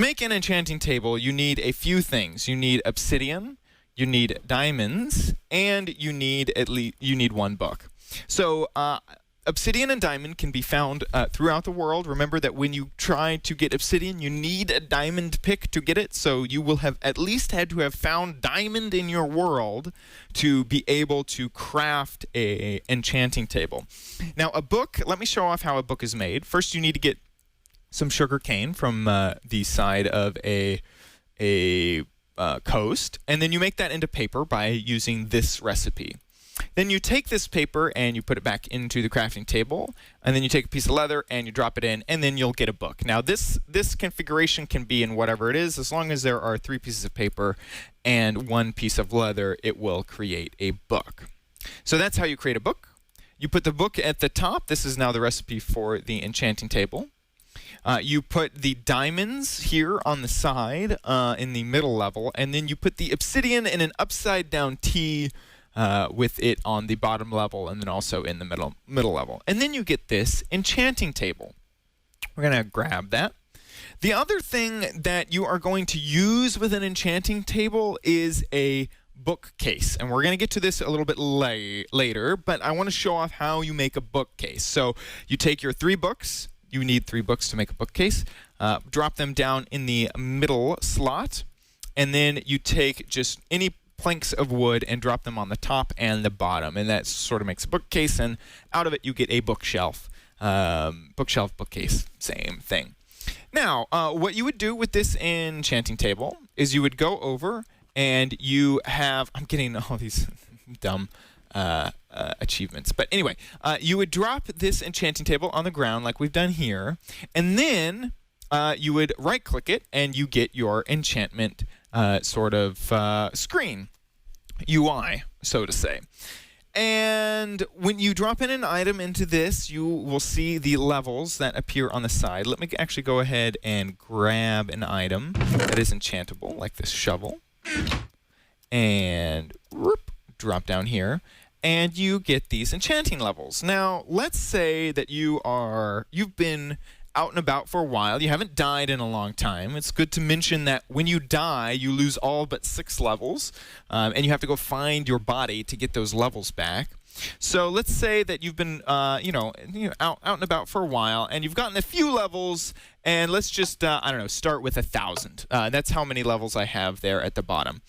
To make an enchanting table, you need a few things. You need obsidian, you need diamonds, and you need one book. So obsidian and diamond can be found throughout the world. Remember that when you try to get obsidian, you need a diamond pick to get it. So you will have at least had to have found diamond in your world to be able to craft a enchanting table. Now, a book, let me show off how a book is made. First, you need to get some sugar cane from the side of a coast, and then you make that into paper by using this recipe. Then you take this paper and you put it back into the crafting table, and then you take a piece of leather and you drop it in, and then you'll get a book. Now this configuration can be in whatever it is. As long as there are 3 pieces of paper and 1 piece of leather, it will create a book. So that's how you create a book. You put the book at the top. This is now the recipe for the enchanting table. You put the diamonds here on the side in the middle level, and then you put the obsidian in an upside down T with it on the bottom level, and then also in the middle level. And then you get this enchanting table. We're going to grab that. The other thing that you are going to use with an enchanting table is a bookcase, and we're going to get to this a little bit later, but I want to show off how you make a bookcase. So you take your 3 books. You need 3 books to make a bookcase. Drop them down in the middle slot, and then you take just any planks of wood and drop them on the top and the bottom, and that sort of makes a bookcase, and out of it you get a bookshelf. Bookcase, same thing. Now, what you would do with this enchanting table is you would go over and you have, I'm getting all these dumb achievements. But anyway, you would drop this enchanting table on the ground like we've done here, and then you would right-click it, and you get your enchantment screen, UI, so to say. And when you drop in an item into this, you will see the levels that appear on the side. Let me actually go ahead and grab an item that is enchantable, like this shovel, and whoop, drop down here. And you get these enchanting levels. Now, let's say that you've been out and about for a while. You haven't died in a long time. It's good to mention that when you die, you lose all but 6 levels, and you have to go find your body to get those levels back. So let's say that you've been, out and about for a while, and you've gotten a few levels, and let's just, start with 1,000. That's how many levels I have there at the bottom.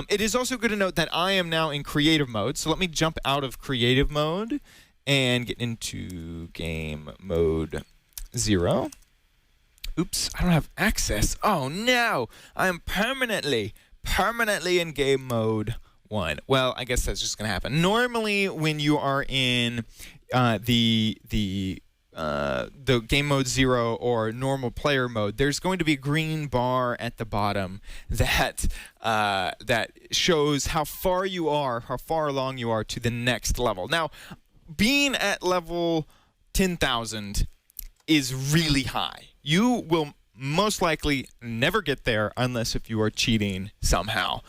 It is also good to note that I am now in creative mode, so let me jump out of creative mode and get into game mode 0. Oops, I don't have access. Oh no, I am permanently in game mode 1. Well, I guess that's just going to happen. Normally, when you are in the game mode 0 or normal player mode, there's going to be a green bar at the bottom that shows how far along you are to the next level. Now, being at level 10,000 is really high. You will most likely never get there unless if you are cheating somehow.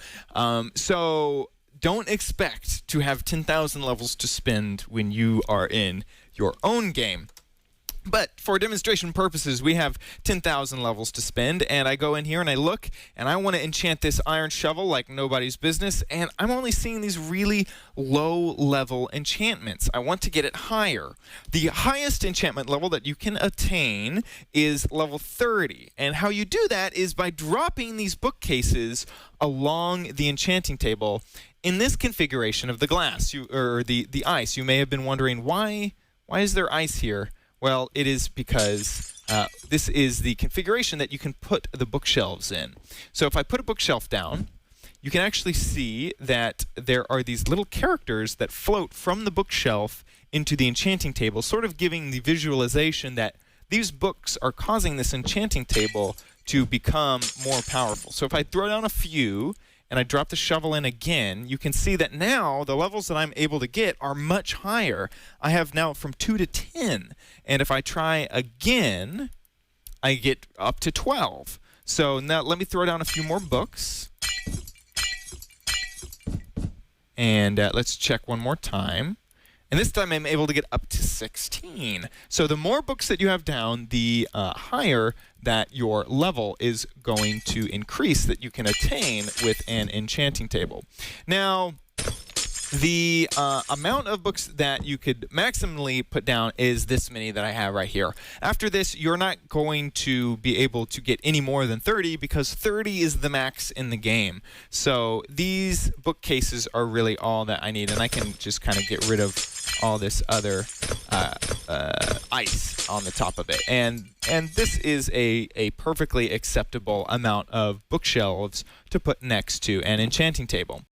So don't expect to have 10,000 levels to spend when you are in your own game. But for demonstration purposes, we have 10,000 levels to spend, and I go in here and I look, and I want to enchant this iron shovel like nobody's business, and I'm only seeing these really low-level enchantments. I want to get it higher. The highest enchantment level that you can attain is level 30, and how you do that is by dropping these bookcases along the enchanting table in this configuration of the glass, the ice. You may have been wondering, why is there ice here? Well, it is because this is the configuration that you can put the bookshelves in. So if I put a bookshelf down, you can actually see that there are these little characters that float from the bookshelf into the enchanting table, sort of giving the visualization that these books are causing this enchanting table to become more powerful. So if I throw down a few and I drop the shovel in again, you can see that now the levels that I'm able to get are much higher. I have now from 2 to 10. And if I try again, I get up to 12. So now let me throw down a few more books. And let's check one more time. And this time I'm able to get up to 16. So the more books that you have down, the higher that your level is going to increase that you can attain with an enchanting table. Now, the amount of books that you could maximally put down is this many that I have right here. After this, you're not going to be able to get any more than 30 because 30 is the max in the game. So these bookcases are really all that I need, and I can just kind of get rid of all this other ice on the top of it. And this is a perfectly acceptable amount of bookshelves to put next to an enchanting table.